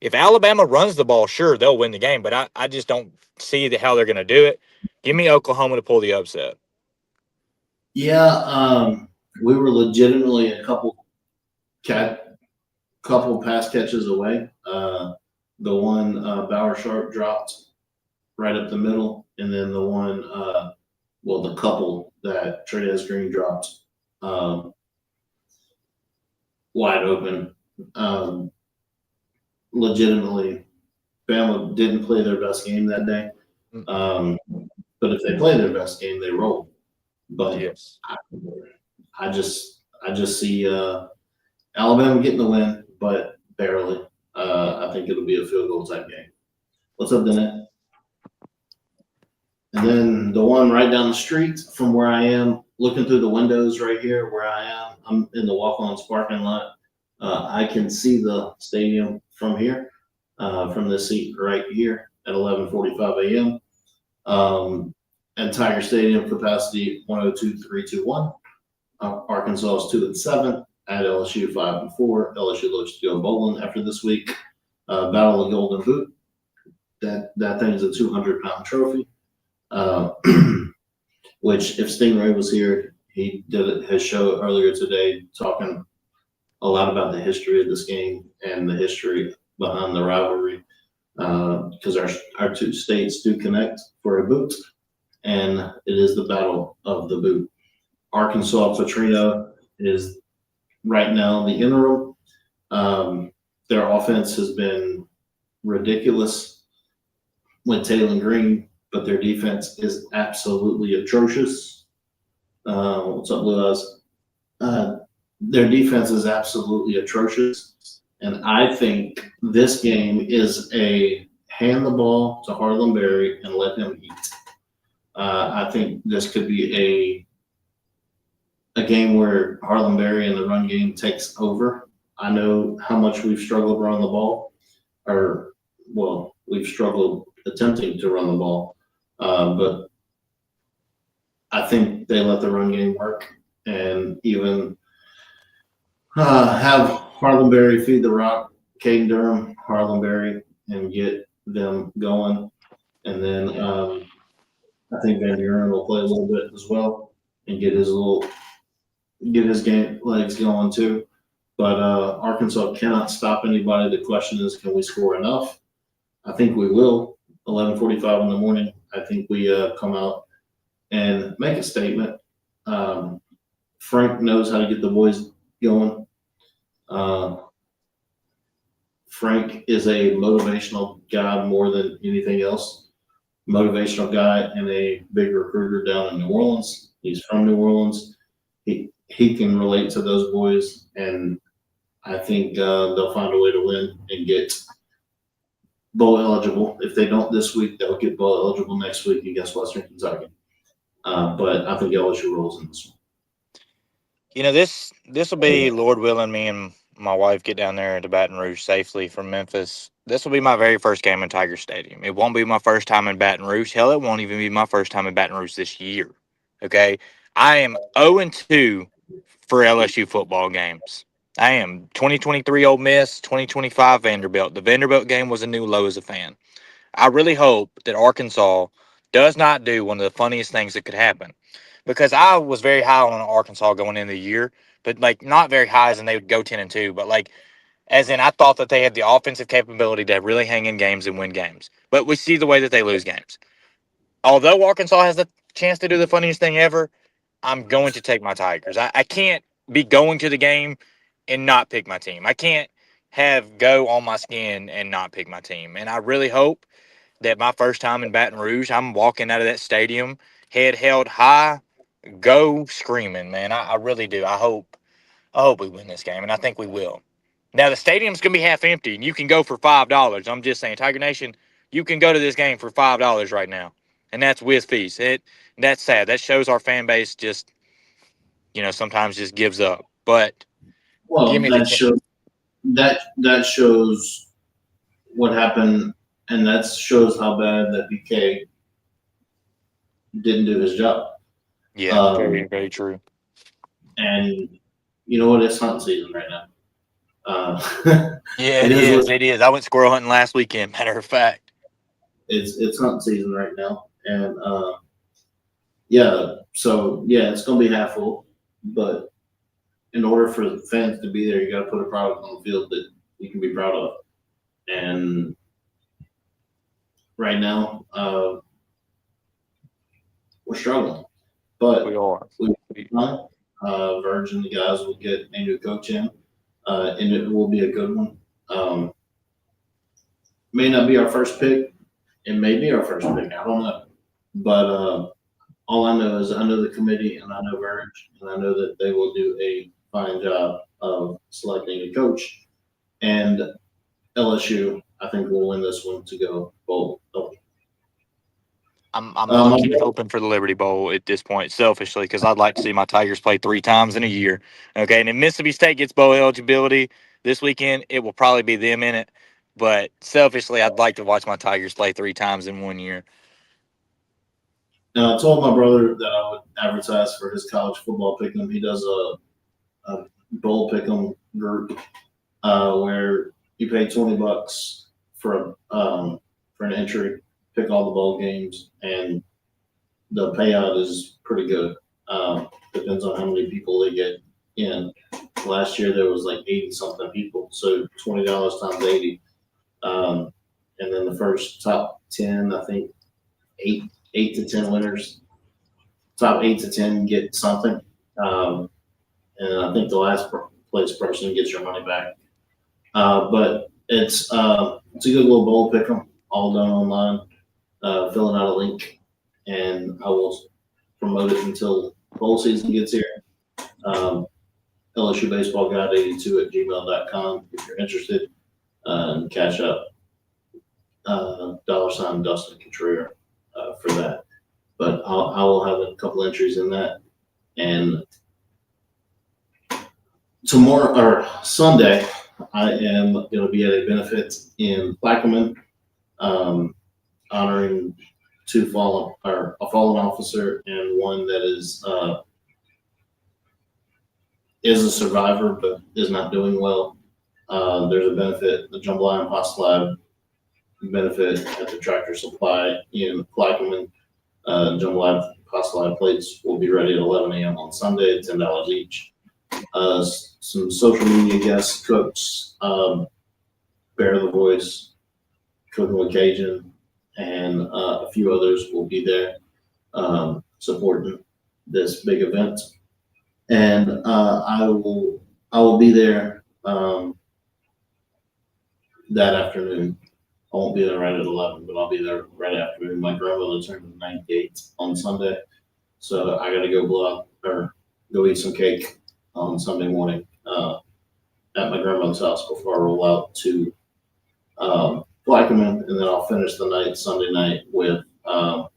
If Alabama runs the ball, sure, they'll win the game, but I just don't see how they're going to do it. Give me Oklahoma to pull the upset. yeah, we were legitimately a couple pass catches away. The one Bauer Sharp dropped right up the middle, and then the one, the couple that Trey'Dez Green dropped wide open. Legitimately, Bama didn't play their best game that day. But if they play their best game, they roll. But Yes. I just see Alabama getting the win, but barely. I think it'll be a field goal type game. What's up, Danette? And then the one right down the street from where I am, looking through the windows right here where I am, I'm in the walk-ons parking lot. I can see the stadium from here, from this seat right here at 11:45 a.m. And Tiger Stadium capacity 102,321. Arkansas is 2-7 at LSU 5-4. LSU looks to go bowling after this week. Battle of Golden Boot. That thing is a 200-pound trophy. Which if Stingray was here, he did his show earlier today talking a lot about the history of this game and the history behind the rivalry. Because our two states do connect for a boot, and it is the battle of the boot. Arkansas Petrino is right now the interim. Their offense has been ridiculous with Taylor Green, but their defense is absolutely atrocious. What's up, Blue Eyes? Their defense is absolutely atrocious. And I think this game is a hand the ball to Harlan Berry and let him eat. I think this could be a game where Harlan Berry and the run game takes over. I know how much we've struggled running the ball, we've struggled attempting to run the ball. But I think they let the run game work and even have Harlan Berry feed the rock, Caden Durham, Harlan Berry, and get them going. And then I think Van Buren will play a little bit as well and get his game legs going too. But Arkansas cannot stop anybody. The question is, can we score enough? I think we will. 11:45 in the morning. I think we come out and make a statement. Frank knows how to get the boys going. Frank is a motivational guy more than anything else. Motivational guy and a big recruiter down in New Orleans. He's from New Orleans. He can relate to those boys, and I think they'll find a way to win and get bowl eligible. If they don't this week, they'll get bowl eligible next week against Western Kentucky. But I think LSU rolls in this one. You know, this will be, Lord willing, me and my wife get down there to Baton Rouge safely from Memphis. This will be my very first game in Tiger Stadium. It won't be my first time in Baton Rouge. Hell, it won't even be my first time in Baton Rouge this year. Okay? I am 0-2 for LSU football games. I am 2023 Ole Miss, 2025 Vanderbilt. The Vanderbilt game was a new low as a fan. I really hope that Arkansas does not do one of the funniest things that could happen. Because I was very high on Arkansas going into the year, but not very high as in they would go 10-2, but as in I thought that they had the offensive capability to really hang in games and win games. But we see the way that they lose games. Although Arkansas has the chance to do the funniest thing ever, I'm going to take my Tigers. I can't be going to the game and not pick my team. I can't go on my skin and not pick my team. And I really hope that my first time in Baton Rouge, I'm walking out of that stadium, head held high, go screaming, man. I really do. I hope we win this game, and I think we will. Now, the stadium's going to be half empty, and you can go for $5. I'm just saying, Tiger Nation, you can go to this game for $5 right now, and that's with fees. That's sad. That shows our fan base just, sometimes just gives up. but Well, give me that the shows that shows what happened, and that shows how bad that BK didn't do his job. yeah, very, very true. And you know what? It's hunting season right now. Yeah, it is. It is. I went squirrel hunting last weekend. Matter of fact, It's hunting season right now, and yeah. So yeah, it's gonna be half full, but in order for the fans to be there, you got to put a product on the field that you can be proud of. And right now, we're struggling, but we are. Verge and the guys will get a new coach in, and it will be a good one. May not be our first pick. It may be our first pick. I don't know. But all I know is I know the committee and I know Verge, and I know that they will do a fine job of selecting a coach. And LSU, I think, will win this one to go bowl. I'm low-key hoping for the Liberty Bowl at this point, selfishly, because I'd like to see my Tigers play 3 times in a year. Okay, and if Mississippi State gets bowl eligibility this weekend, it will probably be them in it. But selfishly, I'd like to watch my Tigers play 3 times in 1 year. Now, I told my brother that I would advertise for his college football pick'em. He does a bowl pick'em group where you pay $20 for an entry, pick all the bowl games, and the payout is pretty good. Depends on how many people they get in. Last year there was like 80 something people, so $20 times 80, and then the first top 10, I think 8 to 10 winners. Top 8 to 10 get something, and I think the last place person gets your money back. But it's a good little bowl pick'em, all done online. Filling out a link, and I will promote it until bowl season gets here. LSU Baseball Guide 82 at gmail.com if you're interested. Cash up $, Dustin Contreras for that. But I will have a couple entries in that. And tomorrow or Sunday, I am going to be at a benefit in Plaquemine, honoring a fallen officer and one that is a survivor but is not doing well. There's a benefit, the Jambalaya Pasta Lab benefit at the Tractor Supply in Plaquemine. Jambalaya Pasta Lab plates will be ready at 11 a.m. on Sunday, $10 each. Some social media guests, cooks, Bear the Voice, Cooking with Cajun, and a few others will be there supporting this big event. And I will be there that afternoon. I won't be there right at 11, but I'll be there right afternoon. My grandmother turned 98 on Sunday, so I got to go eat some cake on Sunday morning at my grandmother's house before I roll out to Plaquemine, and then I'll finish the night Sunday night with the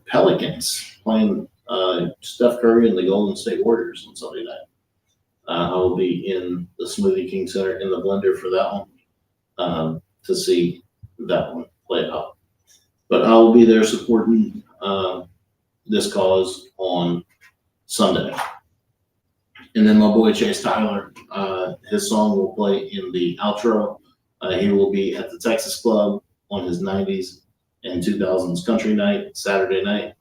Pelicans playing Steph Curry and the Golden State Warriors on Sunday night. I will be in the Smoothie King Center in the blender for that one to see that one play out. But I will be there supporting this cause on Sunday. And then my boy Chase Tyler, his song will play in the outro. He will be at the Texas Club on his 90s and 2000s country night, Saturday night,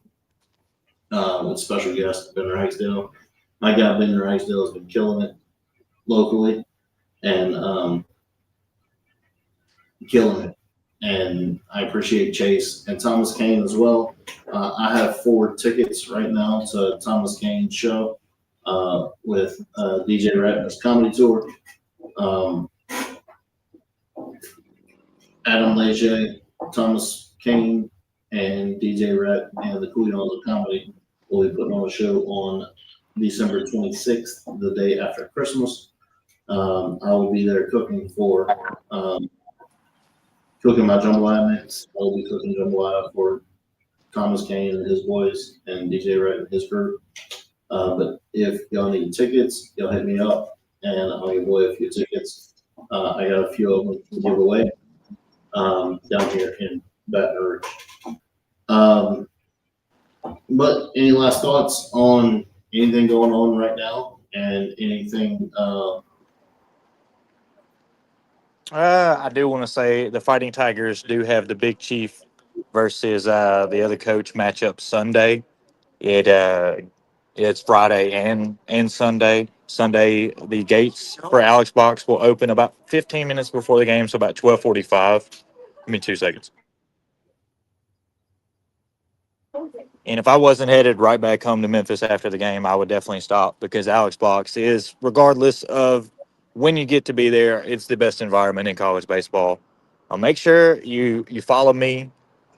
with special guest Ben Ragsdale. My guy Ben Ragsdale has been killing it locally and killing it. And I appreciate Chase and Thomas Kane as well. I have 4 tickets right now to Thomas Kane's show with DJ Ratner's comedy tour. Adam Leger, Thomas Kane, and DJ Rat and the Cooliones of Comedy will be putting on a show on December 26th, the day after Christmas. I will be there cooking my jambalaya mix. I will be cooking jambalaya for Thomas Kane and his boys and DJ Wright and his crew. But if y'all need tickets, y'all hit me up and I'll give away a few tickets. I got a few of them to give away down here in Baton Rouge. But any last thoughts on anything going on right now and anything? I do want to say the Fighting Tigers do have the Big Chief versus the other coach matchup Sunday. It's Friday and Sunday. Sunday, the gates for Alex Box will open about 15 minutes before the game, so about 12:45. Give me 2 seconds. And if I wasn't headed right back home to Memphis after the game, I would definitely stop because Alex Box is, regardless of when you get to be there, it's the best environment in college baseball. Make sure you follow me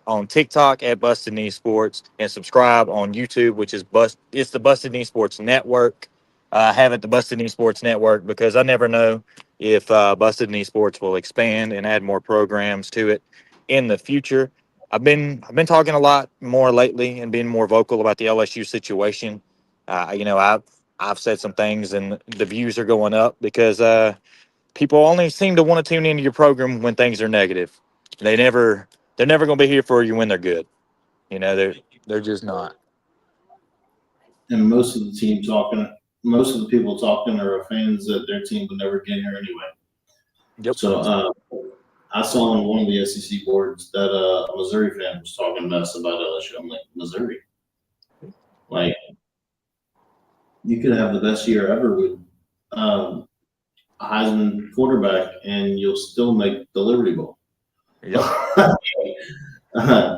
on TikTok at Busted Knee Sports and subscribe on YouTube, which is it's the Busted Knee Sports Network. I have it the Busted Knee Sports Network because I never know if Busted Knee Sports will expand and add more programs to it in the future. I've been talking a lot more lately and being more vocal about the LSU situation. I've said some things and the views are going up because people only seem to want to tune into your program when things are negative. They're never going to be here for you when they're good. They're just not. And most of the people talking are fans that their team would never get here anyway. Yep. So I saw on one of the SEC boards that a Missouri fan was talking mess about LSU. I'm like, Missouri? Like, you could have the best year ever with a Heisman quarterback, and you'll still make the Liberty Bowl. Yep.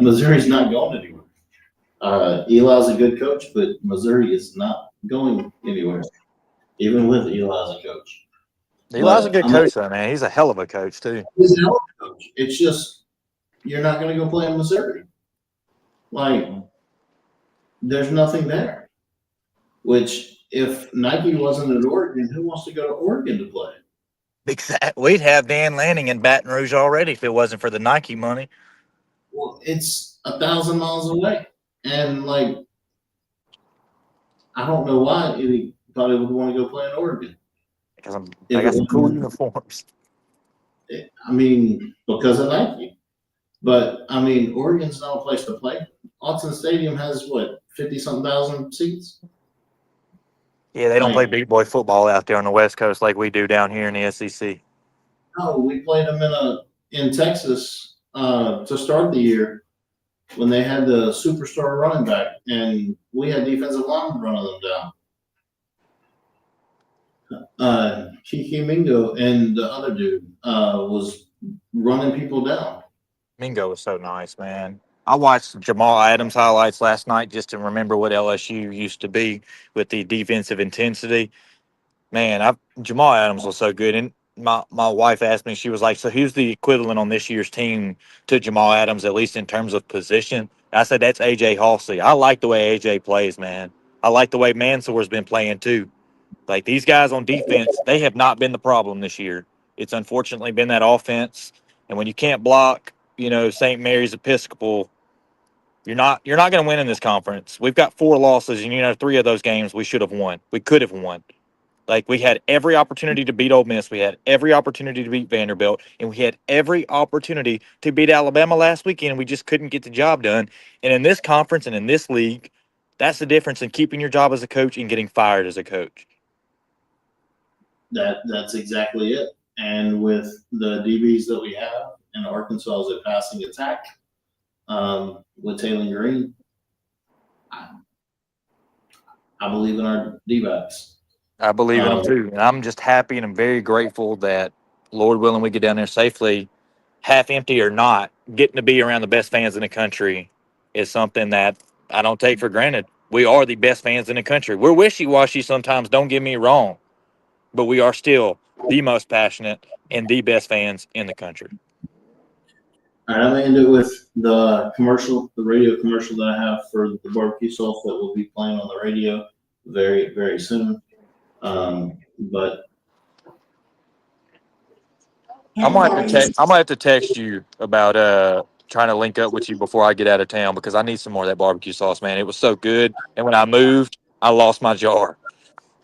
Missouri's not going anywhere. Eli's a good coach, but Missouri is not going anywhere, even with Eli as a coach. Eli's a good coach, though, man. He's a hell of a coach, too. He's a hell of a coach. It's just you're not going to go play in Missouri. Like, there's nothing there. Which, if Nike wasn't at Oregon, who wants to go to Oregon to play? Exactly. We'd have Dan Lanning in Baton Rouge already if it wasn't for the Nike money. Well, it's 1,000 miles away. And, like, I don't know why anybody would want to go play in Oregon. Because I got some cool uniforms. I mean, because of Nike. But, I mean, Oregon's not a place to play. Autzen Stadium has, 50-something thousand seats? Yeah, they don't play big boy football out there on the West Coast like we do down here in the SEC. No, we played them in Texas to start the year when they had the superstar running back, and we had defensive linemen running them down. Kiki Mingo and the other dude was running people down. Mingo was so nice, man. I watched Jamal Adams highlights last night just to remember what LSU used to be with the defensive intensity. Man, Jamal Adams was so good. And my wife asked me, she was like, so who's the equivalent on this year's team to Jamal Adams, at least in terms of position? I said, that's A.J. Halsey. I like the way A.J. plays, man. I like the way Mansour's been playing too. Like, these guys on defense, they have not been the problem this year. It's unfortunately been that offense. And when you can't block, St. Mary's Episcopal, you're not going to win in this conference. We've got 4 losses, and 3 of those games we should have won. We could have won. Like, we had every opportunity to beat Ole Miss. We had every opportunity to beat Vanderbilt, and we had every opportunity to beat Alabama last weekend, and we just couldn't get the job done. And in this conference and in this league, that's the difference in keeping your job as a coach and getting fired as a coach. That's exactly it. And with the DBs that we have in Arkansas as a passing attack, with Taylor Green, I believe in our D-backs. I believe in them too. And I'm just happy and I'm very grateful that, Lord willing, we get down there safely, half empty or not. Getting to be around the best fans in the country is something that I don't take for granted. We are the best fans in the country. We're wishy-washy sometimes, don't get me wrong, but we are still the most passionate and the best fans in the country. All right, I'm going to end it with the radio commercial that I have for the barbecue sauce that will be playing on the radio very, very soon. But I'm gonna have to text you about trying to link up with you before I get out of town because I need some more of that barbecue sauce, man. It was so good. And when I moved, I lost my jar.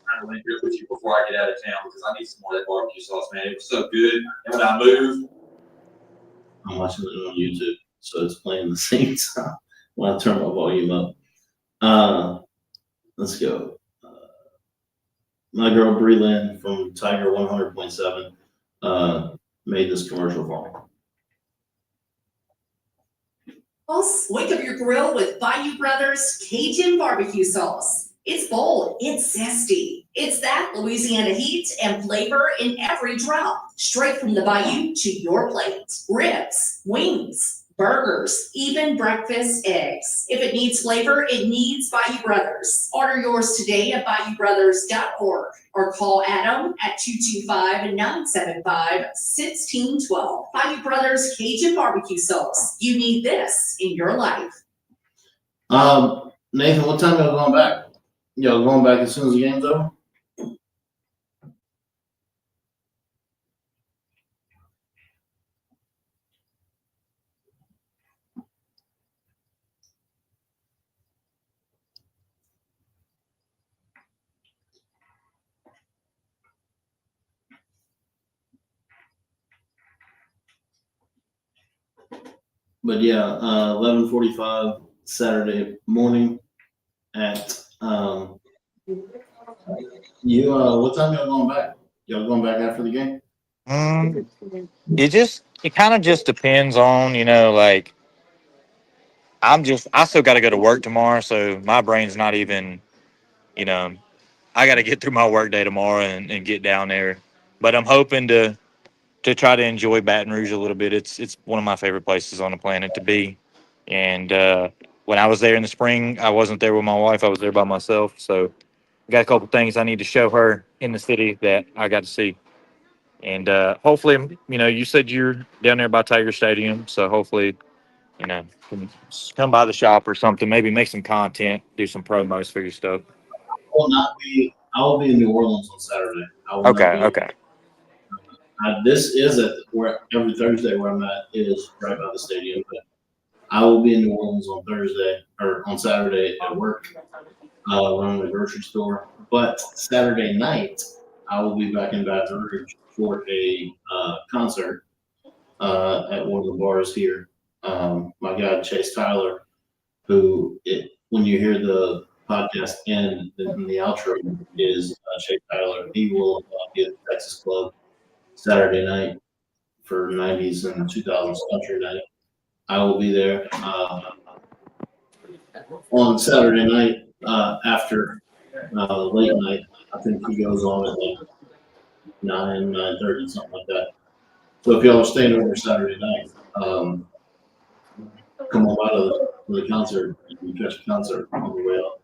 Trying to link up with you before I get out of town because I need some more of that barbecue sauce, man. It was so good. And when I moved, I'm watching it on YouTube, so it's playing the same time when I turn my volume up. Let's go. My girl Bree Lynn from Tiger 100.7 made this commercial for me. Wake up your grill with Bayou Brothers Cajun barbecue sauce. It's bold, it's zesty. It's that Louisiana heat and flavor in every drop. Straight from the bayou to your plate. Ribs, wings, burgers, even breakfast eggs. If it needs flavor, it needs Bayou Brothers. Order yours today at BayouBrothers.org or call Adam at 225-975-1612. Bayou Brothers Cajun barbecue sauce. You need this in your life. Nathan, what time y'all going back? Y'all going back as soon as the game's over? But yeah, 11:45 Saturday morning at what time y'all going back? Y'all going back after the game? It kind of just depends on, like I still got to go to work tomorrow, so my brain's not even, I got to get through my work day tomorrow and get down there. But I'm hoping to try to enjoy Baton Rouge a little bit. It's one of my favorite places on the planet to be. And when I was there in the spring, I wasn't there with my wife. I was there by myself. So I got a couple things I need to show her in the city that I got to see. And hopefully, you said you're down there by Tiger Stadium. So hopefully, can come by the shop or something, maybe make some content, do some promos for your stuff. I will be in New Orleans on Saturday. Okay. This is where every Thursday where I'm at is right by the stadium, but I will be in New Orleans on Saturday at work, running the grocery store. But Saturday night, I will be back in Baton Rouge for a concert at one of the bars here. My guy Chase Tyler, when you hear the podcast end in the outro, is Chase Tyler. He will be at the Texas Club Saturday night for 90s and 2000s country night. I will be there on Saturday night after late night. I think he goes on at like 9:30, something like that. So if y'all are staying over Saturday night, come on by to the concert. You can catch a concert on the way up.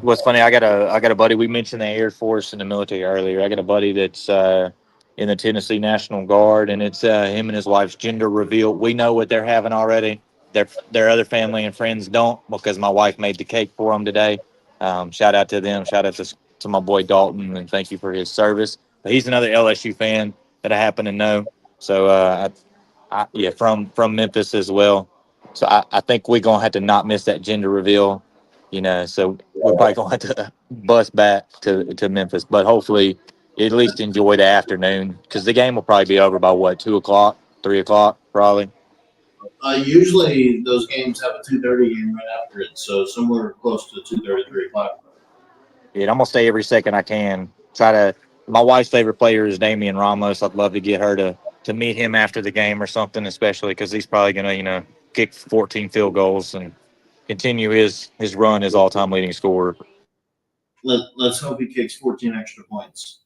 What's funny? I got a buddy. We mentioned the Air Force and the military earlier. I got a buddy that's in the Tennessee National Guard, and it's him and his wife's gender reveal. We know what they're having already. Their other family and friends don't, because my wife made the cake for them today. Shout out to them. Shout out to my boy Dalton, and thank you for his service. But he's another LSU fan that I happen to know. So from Memphis as well. So I think we're gonna have to not miss that gender reveal. So we're probably gonna have to bus back to Memphis, but hopefully at least enjoy the afternoon, because the game will probably be over by 2:00, 3:00, probably. Usually those games have a 2:30 game right after it, so somewhere close to 2:30, 3:00. Yeah, I'm gonna stay every second I can. My wife's favorite player is Damian Ramos. I'd love to get her to meet him after the game or something, especially because he's probably gonna kick 14 field goals and continue his run as all-time leading scorer. Let's hope he kicks 14 extra points,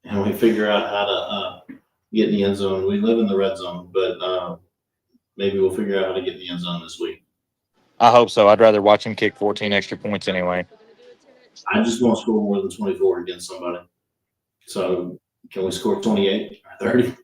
and we figure out how to get in the end zone. We live in the red zone, but maybe we'll figure out how to get in the end zone this week. I hope so. I'd rather watch him kick 14 extra points anyway. I just want to score more than 24 against somebody. So can we score 28 or 30?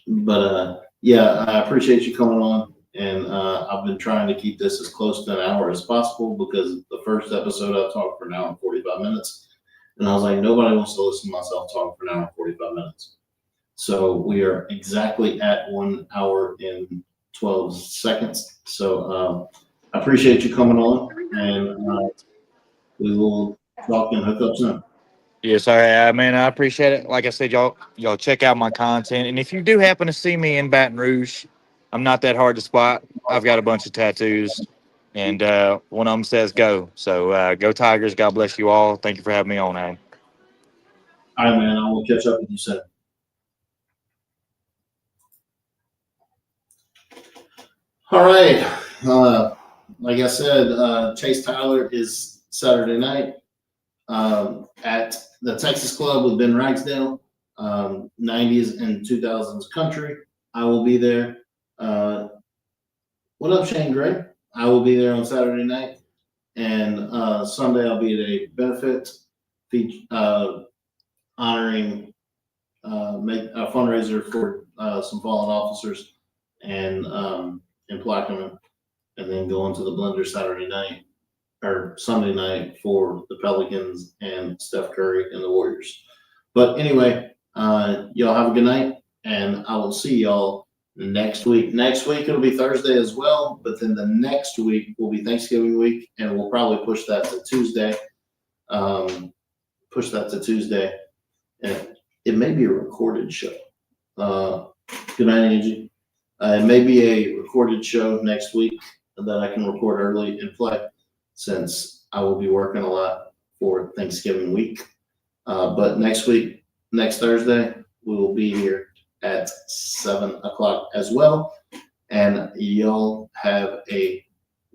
But yeah, I appreciate you coming on, and I've been trying to keep this as close to an hour as possible, because the first episode I talked for an hour and 45 minutes, And I was like, nobody wants to listen to myself talk for an hour and 45 minutes. So we are exactly at 1 hour and 12 seconds. So I appreciate you coming on, and we will talk and hook up soon. Yes, sir. Man, I appreciate it. Like I said, y'all check out my content. And if you do happen to see me in Baton Rouge, I'm not that hard to spot. I've got a bunch of tattoos, and one of them says go. So go Tigers. God bless you all. Thank you for having me on, Adam. All right, man. I will catch up with you soon. All right. Like I said, Chase Tyler is Saturday night at the Texas Club with Ben Ragsdale, 90s and 2000s country. I will be there. What up, Shane Gray? I will be there on Saturday night. And Sunday I'll be at a benefit honoring make a fundraiser for some fallen officers and plaque them, and then go into the blender Saturday night or Sunday night for the Pelicans and Steph Curry and the Warriors. But anyway, y'all have a good night, and I will see y'all next week. Next week it'll be Thursday as well, but then the next week will be Thanksgiving week, and we'll probably push that to Tuesday. And it may be a recorded show. Good night, Angie. It may be a recorded show next week that I can record early and play, since I will be working a lot for Thanksgiving week. But next week, next Thursday, we will be here at 7 o'clock as well. And y'all have a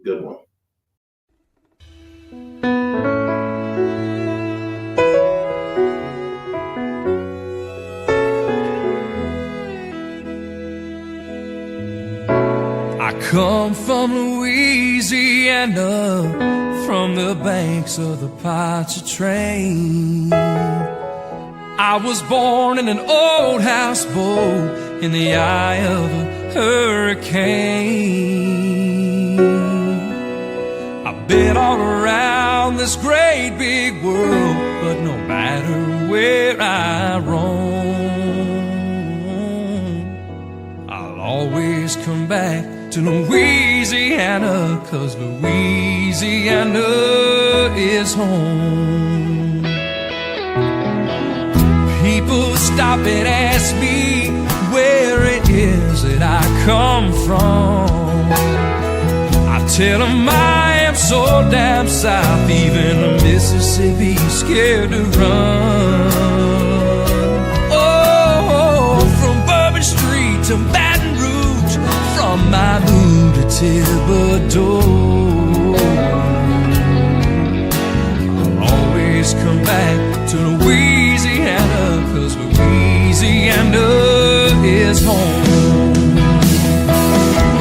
good one. I come from Louisiana, from the banks of the Pontchartrain. I was born in an old houseboat in the eye of a hurricane. I've been all around this great big world, but no matter where I roam, I'll always come back to Louisiana, 'cause Louisiana is home. People stop and ask me where it is that I come from. I tell them I am so down south, even the Mississippi's scared to run. Oh, from Bourbon Street to Baton Rouge, from Malibu to Thibodeau, I'll always come back to Louisiana, 'cause Louisiana is home.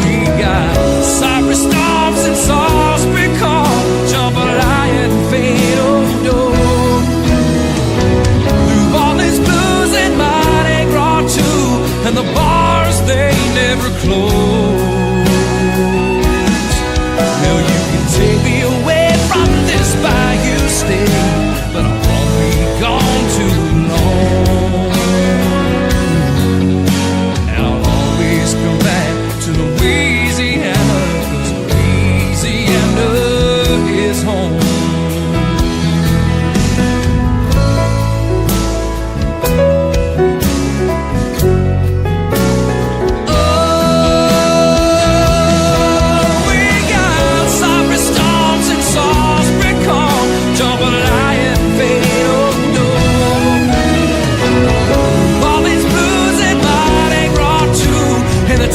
We got cypress storms and Salisbury corn, jambalaya and fado. New Orleans blues and Mardi Gras too, and the bars they never close. Now you can take me away from this bayou state, but I won't be gone too long. And I'll always come back to Louisiana, 'cause Louisiana is home.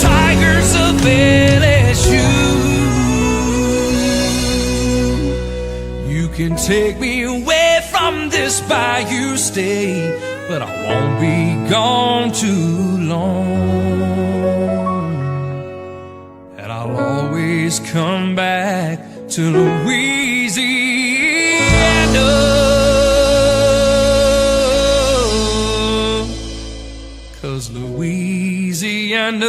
Tigers of LSU. You can take me away from this bayou state, but I won't be gone too long. And I'll always come back to Louisiana, 'cause Louisiana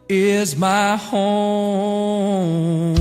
is my home.